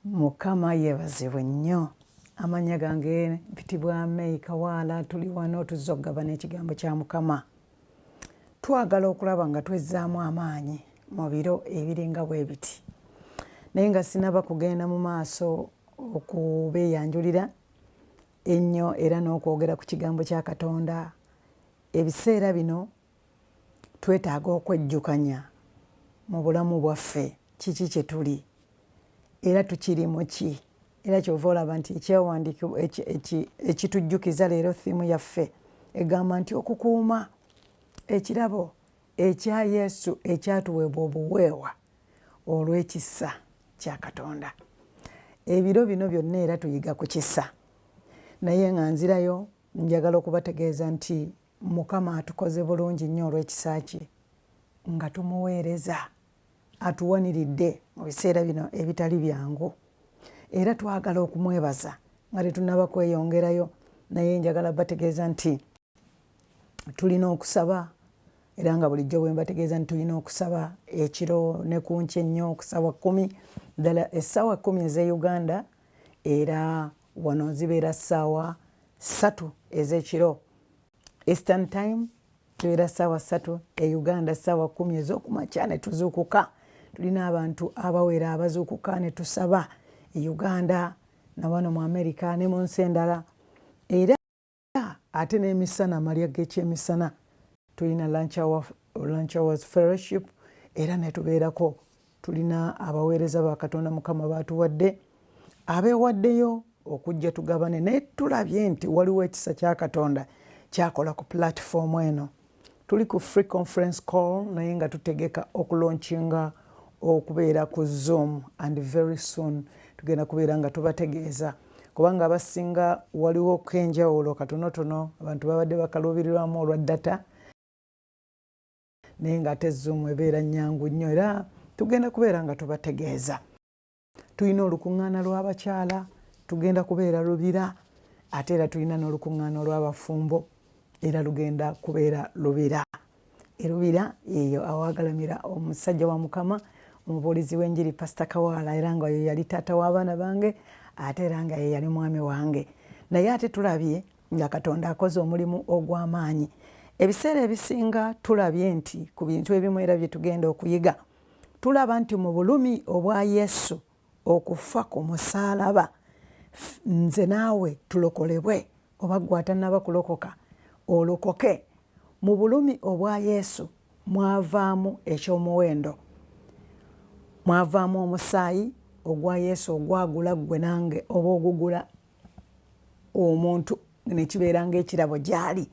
Mukama yeebazibwe nnyo. Amanya gange mpitibwa May Kawaala, tuli wano tuzza okugabana ekigambo kya Mukama. Twagala okulaba nga twezzaamu amaanyi mu biro ebiringa bwe biti, naye nga sinaba kugenda mu maaso okubeeyanjulira ennyo era n'okwogera ku kigambo kya Katonda. Ebiseera bino twetaaga okwejjukanya mu bulamu bwaffe kiki kye tuli era tukiri mu ki, era kyova olaba nti ekyawandiikibwa ekitujjukiza leero thiimu yaffe egamba nti okukuuma ekirabo ekya Yesu ekyatuweebwa obuweebwa olw'ekisa kya Katonda. Ebiro bino byonna era tuyiga ku kisa, naye nga nzirayo njagala okubategeeza nti Mukama atukoze bulungi nnyo olw'ekisa kye nga tumuweereza, atuwaniridde mu biseera bino ebitali byangu, era twagala okumwebaza nga tetunnaba kweyongerayo, naye njagala bategeeza nti tulina okusaba, era nga bulijjo bwe mbategeeza nti tulina okusaba ekiro ne ku nkya ennyo okusaba 10 ddala essaawa 10 ez'e Uganda, era wano zibeera ssaawa 3 ez'ekiro Eastern Time, tubeera ssaawa 3 e Uganda, ssaawa 10 ez'okumakya ne tuzuukuka. Tulina abantu abawera abazuukuka ne tusaba e Uganda na wano mu Amerika ne mu nsi endala, era ate n'emisana malya g'ekyemisana tulina lunch hours fellowship, era ne tubeerako. Tulina abaweereza ba Katonda Mukama baatuwadde abeewaddeyo okujja tugabane, naye tulabye nti waliwo ekisa kya Katonda kyakola ku platform eno. Tuli ku free conference call, naye nga tutegeka okulaunchinga okubeera ku Zoom, and very soon tugenda kubeera nga tubategeeza, kubanga abasinga waliwo kenjawulo katonotono, abantu babadde bakaluubirirwamu olwa data, naye nga ate Zoom ebeera nnyangu nnyo, era tugenda kubeera nga tubategeeza. Tulina olukuŋŋaana lw'abakyala, tugenda kubeera Lubira, ate era tulina n'olukuŋŋaana olw'abafumbo, era lugenda kubeera Lubira. Erubira eyo awagalamira omusajja wa Mukama, omubuulizi w'enjiri Pastor Kawaala, era nga yo yali taata w'abaana bange, ate era nga ye yali mwami wange. Naye ate tulabye nga Katonda akoze omulimu ogw'amaanyi. Ebiseera ebisinga tulabye nti ku bintu ebimu era bye tugenda okuyiga, tulaba nti mu bulumi obwa Yesu okufa ku musaalaba, nze naawe tulokolebwe, oba ggwe atannaba kulokoka olokoke. Mu bulumi obwa Yesu mwavaamu ekyomuwendo, mwavaamu omusaayi ogwa Yesu ogwagula ggwe nange, oba ogugula omuntu ne kibeera ng'ekirabo gy'ali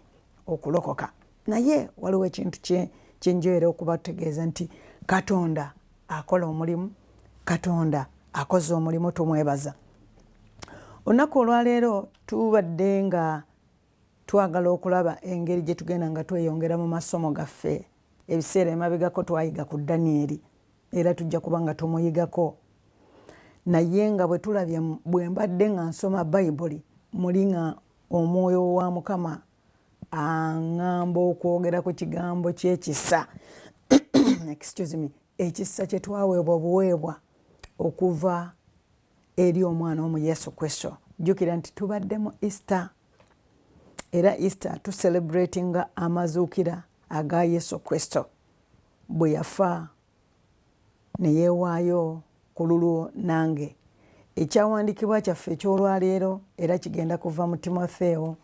okulokoka. Naye waliwo ekintu kyenjoyera okubategeeza nti Katonda akola omulimu, Katonda akoze omulimu, tumwebaza. Olunaku olwaleero tubadde nga twagala okulaba engeri gye tugenda nga tweyongera mu masomo gaffe. Ebiseera emabegako twayiga ku Danyeri, era tujja kuba nga tumuyigako. Naye nga bwe tulabye, bwe mbadde nga nsoma Bayibuli, muli nga Omwoyo wa Mukama aŋŋamba okwogera ku kigambo ky'ekisa excuse me, ekisa kye twaweebwa obuweebwa okuva eri omwana omu Yesu Kristo. Jjukira nti tubadde mu Easter, era Easter tucelebratinga amazuukira aga Yesu Kristo bwe yafa ne yeewaayo ku lulwo nange. Ekyawandiikibwa kyaffe eky'olwaleero era kigenda kuva mu Timotheo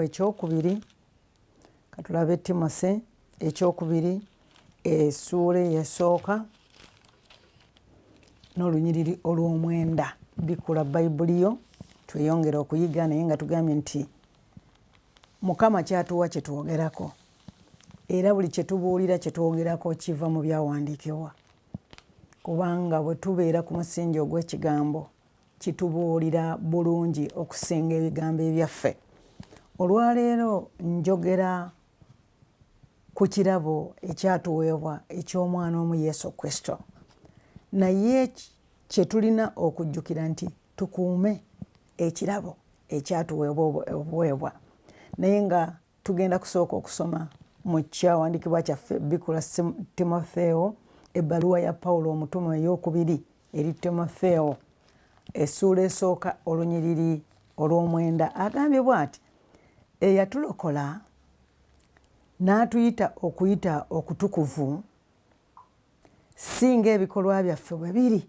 ekyokubiri, katulabe Timothy ekyokubiri essuula esooka n'olunyiriri olw'omwenda. Bikula Bayibuli yo tweyongera okuyiga, naye nga tugambye nti Mukama kyatuwa kye twogerako, era buli kye tubuulira kye twogerako kiva mu byawandiikibwa, kubanga bwe tubeera ku musingi ogw'ekigambo kitubuulira bulungi okusinga ebigambo ebyaffe. Olwaleero njogera ku kirabo ekyatuweebwa eky'omwana omu Yesu Kristo, naye kye tulina okujjukira nti tukuume ekirabo ekyatuweebwa obuweebwa. Naye nga tugenda kusooka okusoma mu kyawandiikibwa kyaffe bikula Timotheo ebbaluwa ya Pawulo omutume ey'okubiri eri Timotheo essuula esooka olunyiriri olw'omwenda agambye bw'ati, eyatulokola n'atuyita okuyita okutukuvu singa ebikolwa byaffe bwe biri,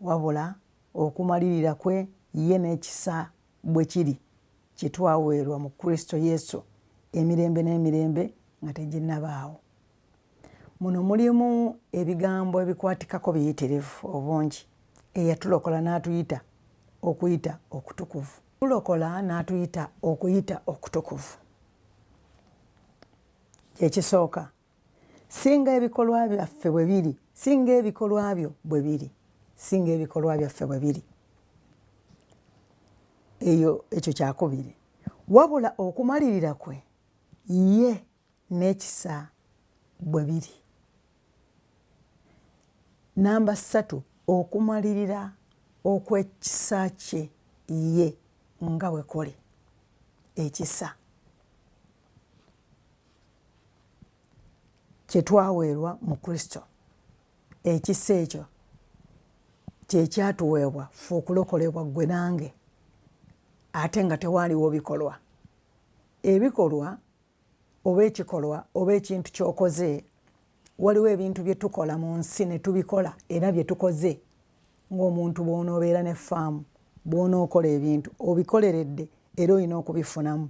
wabula okumalirira kwe ye n'ekisa bwe kiri kye twaweerwa mu Kristo Yesu emirembe n'emirembe nga teginnabaawo. Muno mulimu ebigambo ebikwatikako biyitirivu obungi. Eyatulokola n'atuyita okuyita okutukuvu. Tulokola n'atuyita okuyita okutukuvu. Kyekisooka, singa ebikolwa byaffe bwe biri, singa ebikolwa byo bwe biri, singa ebikolwa byaffe bwe biri. Ekyo kyakubiri. Wabula okumalirira kwe ye n'ekisa bwe biri. Namba 3, okumalirira okw'ekisa kye ye nga bwe kole. Ekisa kye twaweerwa mu Kristo, ekisa ekyo kye kyatuweebwa ffe okulokolebwa ggwe nange, ate nga tewaaliwo bikolwa. Ebikolwa oba ekikolwa oba ekintu ky'okoze, waliwo ebintu bye tukola mu nsi ne tubikola era bye tukoze. Ng'omuntu bw'onoobeera ne ffaamu, bw'onookola ebintu obikoleredde era olina okubifunamu.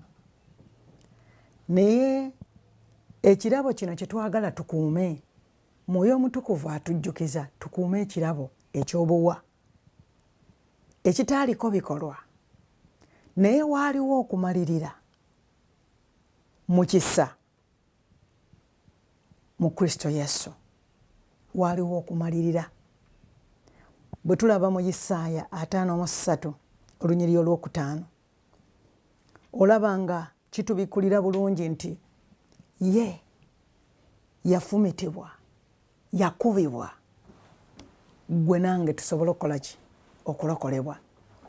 Naye ekirabo kino kye twagala tukuume, Mwoyo Omutukuvu atujjukiza tukuume ekirabo eky'obuwa ekitaaliko bikolwa, naye waaliwo okumalirira mu kisa mu Kristo Yesu. Waaliwo okumalirira. Bwe tulaba mu Isaaya 53 olunyiriri olw'okutaano, olaba nga kitubikulira bulungi nti ye yafumitibwa, yakubibwa, ggwe nange tusobole okukola ki? Okulokolebwa.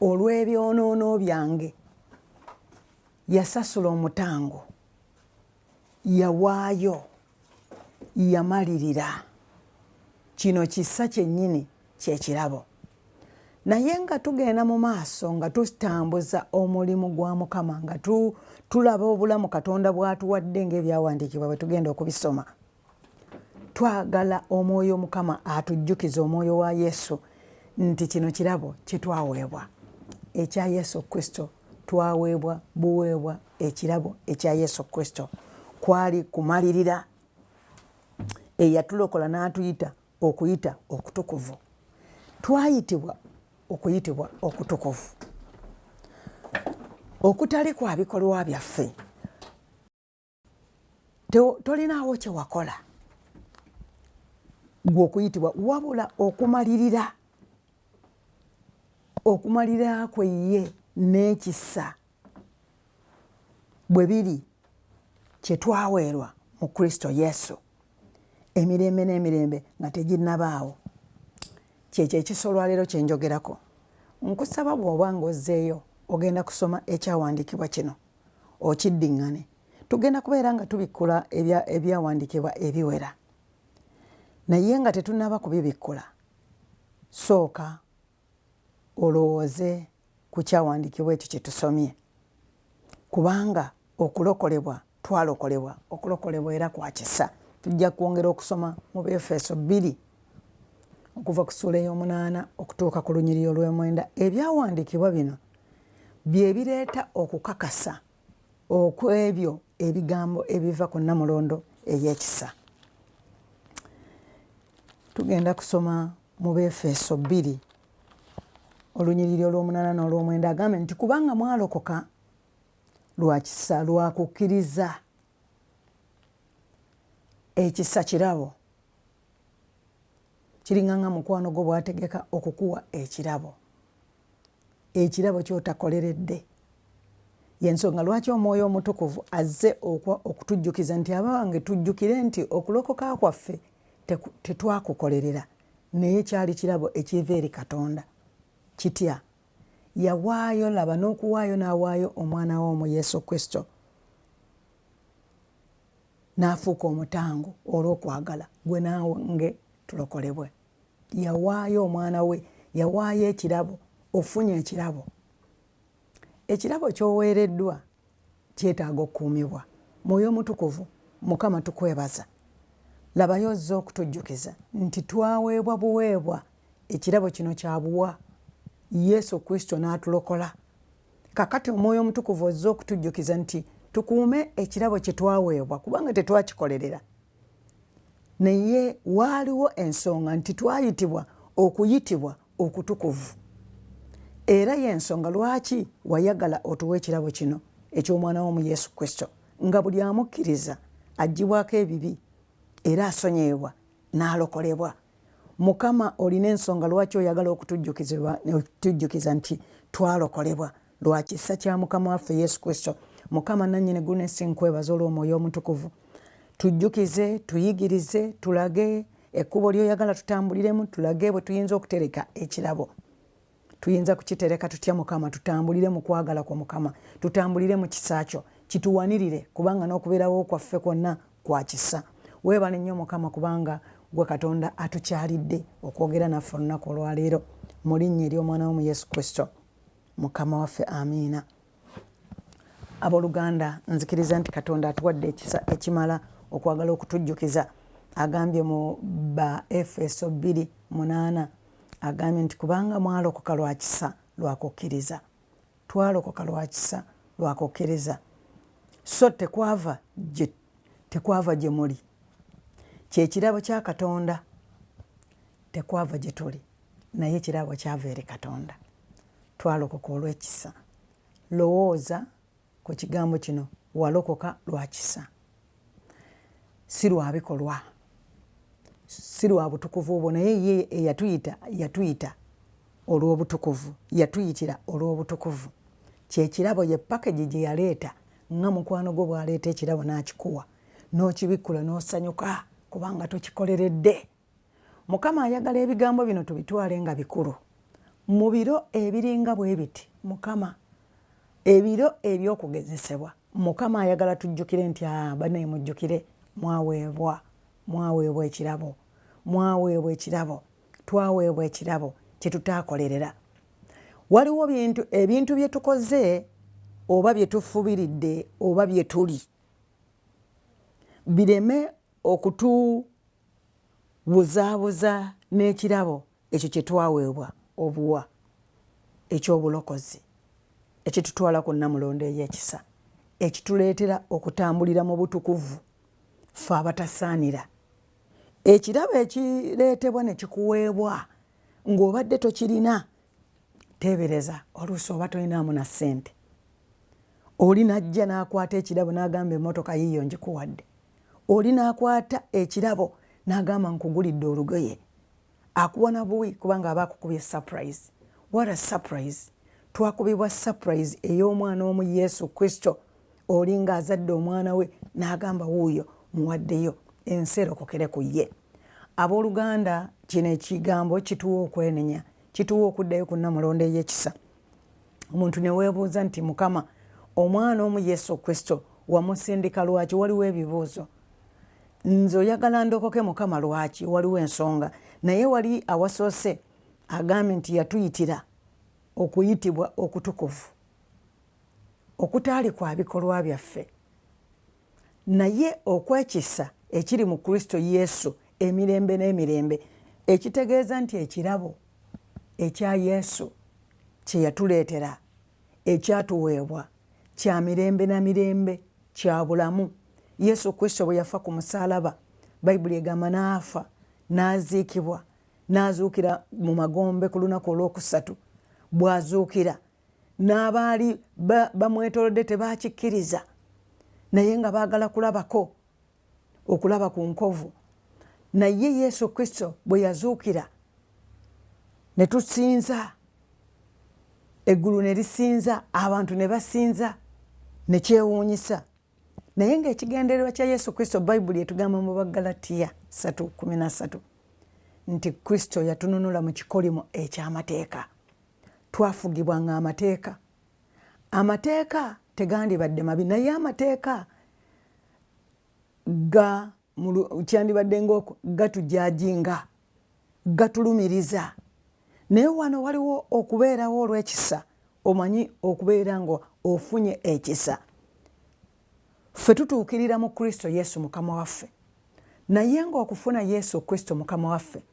Olw'ebyonoono byange yasasula omutango, yawaayo, yamalirira. Kino kisa kyennyini kyekirabo. Naye nga tugenda mu maaso nga tutambuza omulimu gwa Mukama, nga tulaba obulamu Katonda bw'atuwadde ng'ebyawandiikibwa bwe tugenda okubisoma, twagala Omwoyo Mukama atujjukiza Omwoyo wa Yesu nti kino kirabo kye twaweebwa. Ekya Yesu Kristo twaweebwa buweebwa ekirabo ekya Yesu Kristo. Kwali kumalirira. Eyatulokola n'atuyita okuyita okutukuvu. Twayitibwa okuyitibwa okutukuvu. Okutali kwa bikolwa byaffe. Tolinaawo kye wakola gwe okuyitibwa, wabula okumalirira. Okumalirira kwe ye n'ekisa bwe biri kye twaweerwa mu Kristo Yesu emirembe n'emirembe nga teginnabaawo. Kyekyo ekisolwa leero kye njogerako. Nkusaba bw'oba ng'ozzeeyo ogenda kusoma ekyawandiikibwa kino okiddiŋŋane. Tugenda kubeera nga tubikkula ebyawandiikibwa ebiwera. Naye nga tetunnaba kubibikkula, sooka olowooze ku kyawandiikibwa ekyo kye tusomye. Kubanga okulokolebwa twalokolebwa, okulokolebwa era kwa kisa. Tujja kwongera okusoma mu Befeso 2 okuva ku ssuula ey'omunaana okutuuka ku lunyiriri olw'omwenda. Ebyawandiikibwa bino bye bireeta okukakasa okw'ebyo ebigambo ebiva ku Nnamulondo ey'ekisa. Tugenda kusoma mu Befeso 2 olunyiriri olw'omunaana n'olw'omwenda. Agambe nti kubanga mwalokoka lwa kisa, lwa kukkiriza. Ekisa kirabo. Kiringanga mukwano gwo bw'ategeka okukuwa ekirabo. Ekirabo ky'otakoleredde. Y'ensonga lwaki Omwoyo Omutukuvu azze okutujjukiza nti abange tujjukire nti okulokoka kwaffe tetwakukolerera, naye kyali kirabo ekiva eri Katonda. Kitya? Yawaayo, laba n'okuwaayo n'awaayo omwana w'omu Yesu Kristo. N'afuuka omutango olw'okwagala gwe nange tulokolebwe. Yawaayo omwana we, yawaayo ekirabo, ofunye ekirabo. Ekirabo ky'oweereddwa kyetaaga okukuumibwa. Mwoyo Mutukuvu, Mukama tukwebaza. Labayo ozze okutujjukiza nti twaweebwa buweebwa ekirabo kino kya buwa. Yesu Kristo n'atulokola. Kakati Omwoyo Mutukuvu ozze okutujjukiza nti tukuume ekirabo kye twaweebwa kubanga tetwakikolerera. Naye waaliwo ensonga nti twayitibwa okuyitibwa okutukuvu. Era y'ensonga lwaki wayagala otuwe ekirabo kino eky'omwana wo mu Yesu Kristo, nga buli amukkiriza aggyibwako ebibi era asonyebwa n'alokolebwa. Mukama olina ensonga lwaki oyagala okutujjukiza nti twalokolebwa lwa kisa kya Mukama waffe Yesu Kristo. Mukama nannyini eggulu n'ensi nkwebaza olw'Omwoyo Omutukuvu. Tujjukize, tuyigirize, tulage ekkubo ly'oyagala tutambuliremu, tulage bwe tuyinza okutereka ekirabo. Tuyinza kukitereka tutya Mukama? Tutambulire mu kwagala kwa Mukama, tutambulire mu kisa kyo, kituwanirire kubanga n'okubeerawo kwaffe kwonna kwa kisa. Weebale nnyo Mukama kubanga gwe Katonda atukyalidde okwogera naffe olunaku olwaleero mu linnya ery'omwana wo mu Yesu Kristo Mukama waffe, amiina. Abooluganda, nzikiriza nti Katonda atuwadde ekisa ekimala okwagala okutujjukiza. Agambye mu ba Efeso 2:8 agambye nti kubanga mwalokoka lwa kisa lwa kukkiriza. Twalokoka lwa kisa lwa kukkiriza. So tekwava gye muli. Kyekirabo kya Katonda, tekwava gye tuli, naye ekirabo kyava eri Katonda. Twalokoka olw'ekisa. Lowooza ku kigambo kino, walokoka lwa kisa. Si lwa bikolwa, si lwa butukuvu obwo, naye ye yatuyita olw'obutukuvu, yatuyitira olw'obutukuvu. Kyekirabo ye package gye yaleeta, nga mukwano gwo bw'aleeta ekirabo n'akikuwa, n'okibikkula n'osanyuka kubanga tokikoleredde. Mukama ayagala ebigambo bino tubitwale nga bikulu. Mu biro ebiringa bwe biti, Mukama, ebiro eby'okugezesebwa, Mukama ayagala tujjukire nti banne mujjukire mwaweebwa ekirabo, mwaweebwa ekirabo, twaweebwa ekirabo kye tutaakolerera. Waliwo ebintu bye tukoze oba bye tufubiridde oba bye tuli, bireme okutubuzaabuza n'ekirabo ekyo kye twaweebwa obuwa eky'obulokozi, ekitutwala ku Nnamulondo ey'ekisa, ekituleetera okutambulira mu butukuvu ffe abatasaanira. Ekirabo ekireetebwa ne kikuweebwa ng'obadde tokirina, teebereza oluusi oba tolinaamu na ssente. Oli n'ajja n'akwata ekirabo n'agamba emmotoka yiiyo ngikuwadde. Oli n'akwata ekirabo n'agamba nkugulidde olugoye. Akuwa na buwi kubanga aba akukubye surprise. What a surprise! Twakubibwa surprise ey'omwana omu Yesu Kristo. Oli ng'azadde omwana we n'agamba wuuyo muwaddeyo, ensi erokokere ku ye. Abooluganda, kino ekigambo kituwa okwenenya, kituwa okuddayo ku Nnamulondo ey'ekisa. Omuntu ne weebuuza nti Mukama, omwana omu Yesu Kristo wamusindika lwaki? Waliwo ebibuuzo. Nze oyagala ndokoke Mukama lwaki? Waliwo ensonga. Naye wali awasoose agambye nti yatuyitira okuyitibwa okutukuvu, okutaali kwa bikolwa byaffe, naye okwekisa ekiri mu Kristo Yesu emirembe n'emirembe, ekitegeeza nti ekirabo ekya Yesu kye yatuleetera, ekyatuweebwa, kya mirembe na mirembe, kya bulamu. Yesu Kristo bwe yafa ku musaalaba, Bayibuli egamba n'afa, n'aziikibwa, n'azuukira mu magombe ku lunaku olwokusatu. Bw'azuukira, n'abaali bamwetoolodde tebaakikkiriza, naye nga baagala kulabako, okulaba ku nkovu. Naye Yesu Kristo bwe yazuukira, ne tusinza, eggulu ne lisinza, abantu ne basinza, ne kyewuunyisa. Naye ng'ekigendererwa kya Yesu Kristo, Bayibuli etugamba mu Bagalatiya 3:13 nti Kristo yatununula mu kikolimo eky'amateeka. Twafugibwanga amateeka. Amateeka tegandibadde mabi, naye amateeka kyandibadde ng'oko gatujajinga gatulumiriza naye wano waliwo okubeerawo olw'ekisa. Omanyi okubeera nga ofunye ekisa. Ffe tutuukirira mu Kristo Yesu Mukama waffe, naye ng'okufuna Yesu Kristo Mukama waffe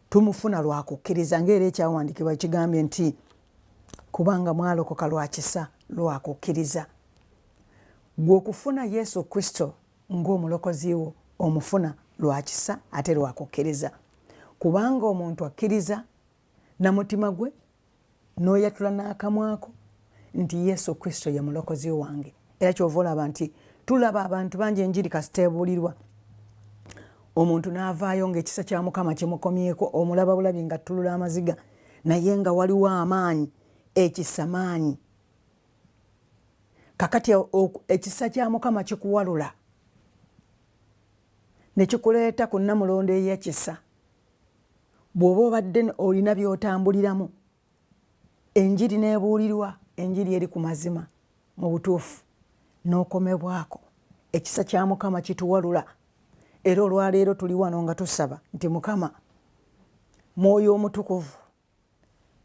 tumufuna lwa kukkiriza, ng'era ekyawandiikibwa kigambye nti kubanga mwalokoka lwa kisa lwa kukkiriza. Gwe okufuna Yesu Kristo ng'omulokozi wo omufuna lwa kisa ate lwa kukkiriza, kubanga omuntu akkiriza na mutima gwe n'oyatula n'akamwako nti Yesu Kristo ye mulokozi wange. Era kyova olaba nti tulaba abantu bangi enjiri kasiteebuulirwa, omuntu n'avaayo ng'ekisa kya Mukama kimukomyeko, omulaba bulabi nga ttulula amaziga naye nga waliwo amaanyi, ekisa maanyi. Kakati ekisa kya Mukama kikuwalula ne kikuleeta ku nnamulondo ey'ekisa. Bw'oba obadde olina by'otambuliramu, enjiri n'ebuulirwa, enjiri eri ku mazima mu butuufu, n'okomebwako. Ekisa kya Mukama kituwalula. Era olwaleero tuli wano nga tusaba nti Mukama, Mwoyo Omutukuvu,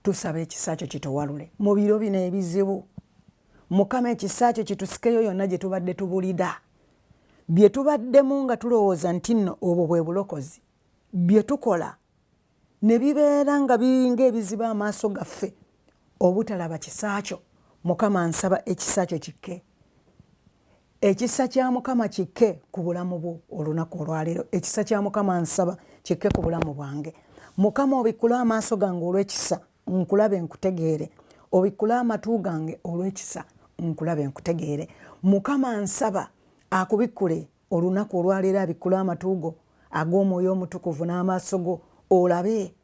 tusaba ekisa kyo kituwalule mu biro bino ebizibu. Mukama, ekisa kyo kitusikeyo yonna gye tubadde tubulira, bye tubaddemu nga tulowooza nti nno obwo bwe bulokozi, bye tukola ne bibeera nga biringa ebiziba amaaso gaffe obutalaba kisa kyo. Mukama, nsaba ekisa kyo kikke. Ekisa kya Mukama kikke ku bulamu bwo olunaku olwaleero. Ekisa kya Mukama nsaba kikke ku bulamu bwange. Mukama, obikkule amaaso gange olw'ekisa nkulabe nkutegeere. Obikkule amatu gange olw'ekisa nkulabe nkutegeere. Mukama, nsaba akubikkule olunaku olwaleero, abikkule amatu go ag'Omwoyo Omutukuvu n'amaaso go olabe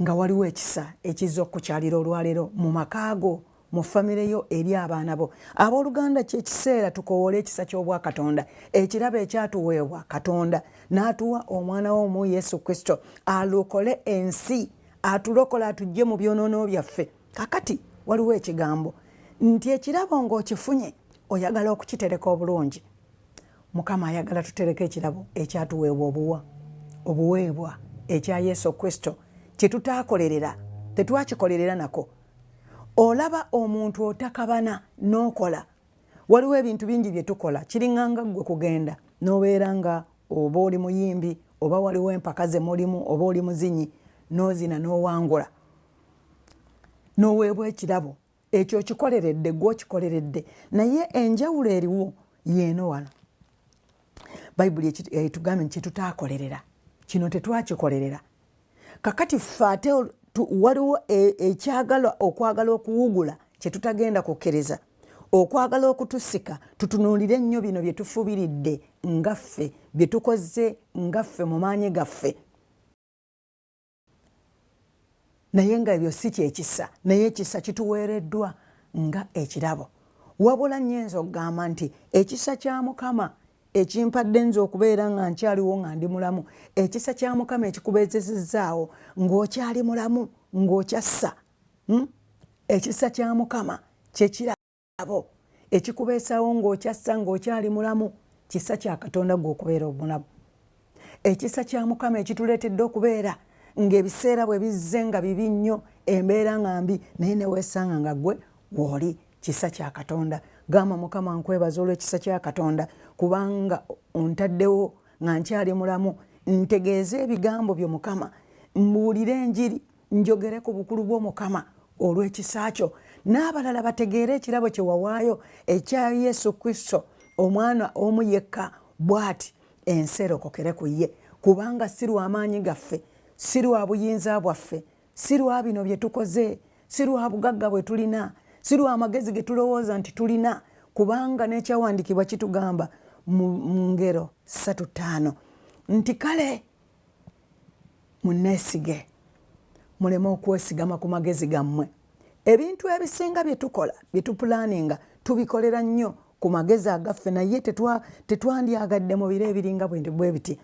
nga waliwo ekisa ekizza okukyalira olwaleero mu maka go, mu famire yo, eri abaana bo. Abooluganda, kyekiseera tukowoole ekisa ky'obwakatonda, ekirabo ekyatuweebwa Katonda n'atuwa omwana w'omu Yesu Kristo alokole ensi, atulokole atujje mu byonoono byaffe. Kakati waliwo ekigambo nti ekirabo ng'okifunye oyagala okukitereka obulungi. Mukama ayagala tutereke ekirabo ekyatuweebwa obuweebwa ekya Yesu Kristo, kye tutaakolerera, tetwakikolerera nako. Olaba omuntu otakabana n'okola. Waliwo ebintu bingi bye tukola, kiringanga gwe kugenda n'obeera nga oba oli muyimbi, oba waliwo empaka ze mulimu, oba oli muzinyi, n'ozina n'owangula, n'oweebwa ekirabo ekyo kikoleredde, gwe okikoleredde. Naye enjawulo eriwo yeeno wano. Bayibuli etugambye nti tutaakolerera, kino tetwakikolerera. Kakati ffe ate waliwo okwagala okuwugula kye tutagenda kukkiriza, okwagala okutusika tutunuulire ennyo bino bye tufubiridde ngaffe, bye tukoze ngaffe mu maanyi gaffe. Naye nga ebyo si kyekisa, naye ekisa kituweereddwa nga ekirabo. Wabula nnyinza okugamba nti ekisa kya Mukama ekimpadde nze okubeera nga nkyaliwo nga ndi mulamu, ekisa kya Mukama ekikubeezezzaawo ng'okyali mulamu, ng'okyassa. Ekisa kya Mukama kyekirabo ekikubeesaawo ng'okyassa, ng'okyali mulamu, kisa kya Katonda gwe okubeera omulamu. Ekisa kya Mukama ekituleetedde okubeera ng'ebiseera bwe bizze nga bibi nnyo, embeera nga mbi, naye ne weesanga nga gwe w'oli, kisa kya Katonda. Gamba Mukama, nkwebaza olw'ekisa kya Katonda kubanga ontaddewo nga nkyali mulamu, ntegeeze ebigambo byo Mukama, mbuulire enjiri, njogere ku bukulu bwo Mukama olw'ekisa kyo, n'abalala bategeere ekirabo kye wawaayo ekya Yesu Kristo, omwana omu yekka, bw'ati ensi erokokere ku ye. Kubanga si lwa maanyi gaffe, si lwa buyinza bwaffe, si lwa bino bye tukoze, si lwa bugagga bwe tulina, si lwa amagezi ge tulowooza nti tulina, kubanga n'ekyawandiikibwa kitugamba mu Ngero 3:5 nti kale munneesige, muleme okwesigama ku magezi gammwe. Ebintu ebisinga bye tukola, bye tupulaaninga, tubikolera nnyo ku magezi agaffe, naye tetwandyagadde mu biro ebiringa bwe biti.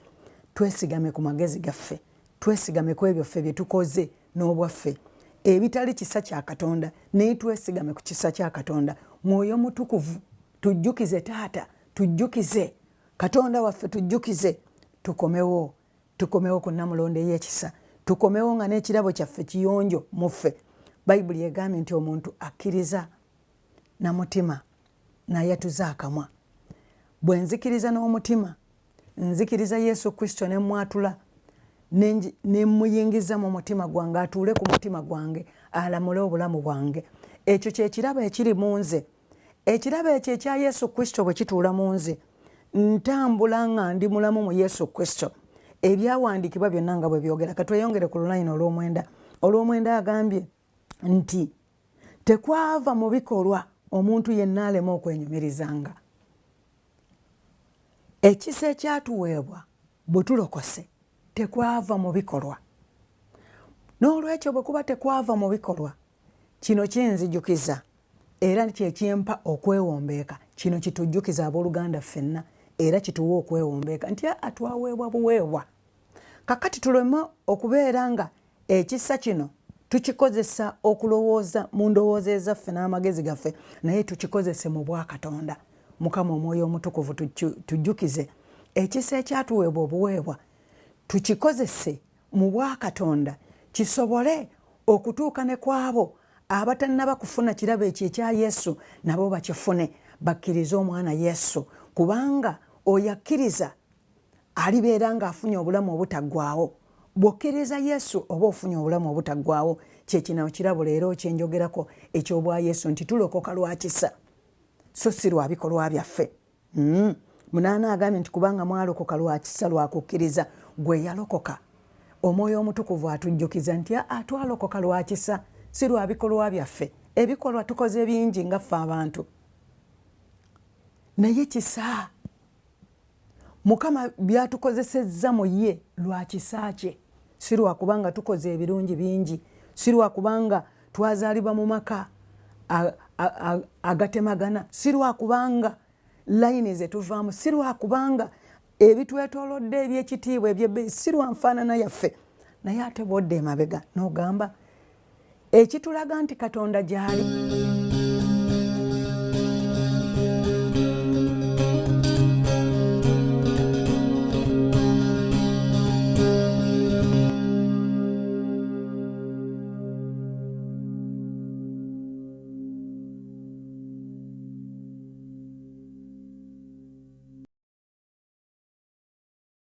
Twesigame ku magezi gaffe, twesigame ku ebyo ffe bye tukoze n'obwaffe ebitali kisa kya Katonda, naye twesigame ku kisa kya Katonda. Mwoyo Mutukuvu, tujjukize Taata, tujjukize Katonda waffe, tujjukize tukomewo tukomewo ku Namulonde y'ekisa, tukomewo nga n'ekirabo kyaffe kiyonjo muffe. Bayibuli egambye nti omuntu akkiriza na mutima n'ayatuza akamwa. Bwe nzikiriza n'omutima, nzikiriza Yesu Kristo ne mwatula ne muyingiza mu mutima gwange, atuule ku mutima gwange, alamule obulamu bwange. Ekyo kye kirabo ekiri mu nze. Ekirabo ekyo ekya Yesu Kristo bwe kituula mu nze, ntambula nga ndi mulamu mu Yesu Kristo. Ebyawandiikibwa byonna nga bwe byogera. Katweyongere ku lulayini olw'omwenda. Olw'omwenda agambye nti tekwava mu bikolwa omuntu yenna alema okwenyumirizanga. Ekisa ekyatuweebwa bwe tulokose tekwava mu bikolwa. N'olwekyo bwe kuba tekwava mu bikolwa, kino kinzijukiza era kyekimpa okwewombeeka. Kino kitujjukiza abooluganda ffenna era kituwa okwewombeeka nti atwaweebwa buweebwa. Kakati tuleme okubeera nga ekisa kino tukikozesa okulowooza mu ndowooza ezaffe n'amagezi gaffe, naye tukikozese mu bwa Katonda. Mukama Omwoyo Omutukuvu tujjukize ekisa ekyatuweebwa obuweebwa tukikozese mu bwa Katonda, kisobole okutuuka ne kwabo abatannaba kufuna kirabo ekyo ekya Yesu, nabo bakifune, bakkirize omwana Yesu, kubanga oyo akkiriza alibeera ng'afunye obulamu obutaggwaawo. Bw'okkiriza Yesu oba ofunye obulamu obutaggwaawo. Kyekino kirabo leero kye njogerako eky'obwa Yesu nti tulokoka lwa kisa so si lwa bikolwa byaffe. Munaana agambye nti kubanga mwalokoka lwa kisa lwa kukkiriza, gwe yalokoka. Omwoyo Omutukuvu atujjukiza nti twalokoka lwa kisa si lwa bikolwa byaffe. Ebikolwa tukoze bingi nga ffe abantu, naye kisa Mukama byatukozesezza mu ye lwa kisa kye, si lwa kubanga tukoze ebirungi bingi, si lwa kubanga twazaalibwa mu maka agatemagana, si lwa kubanga layini ze tuvaamu, si lwa kubanga ebitwetoolodde eby'ekitiibwa eby'ebbeeyi, si lwa nfaanana yaffe. Naye ate bw'odda emabega n'ogamba ekitulaga nti Katonda gy'ali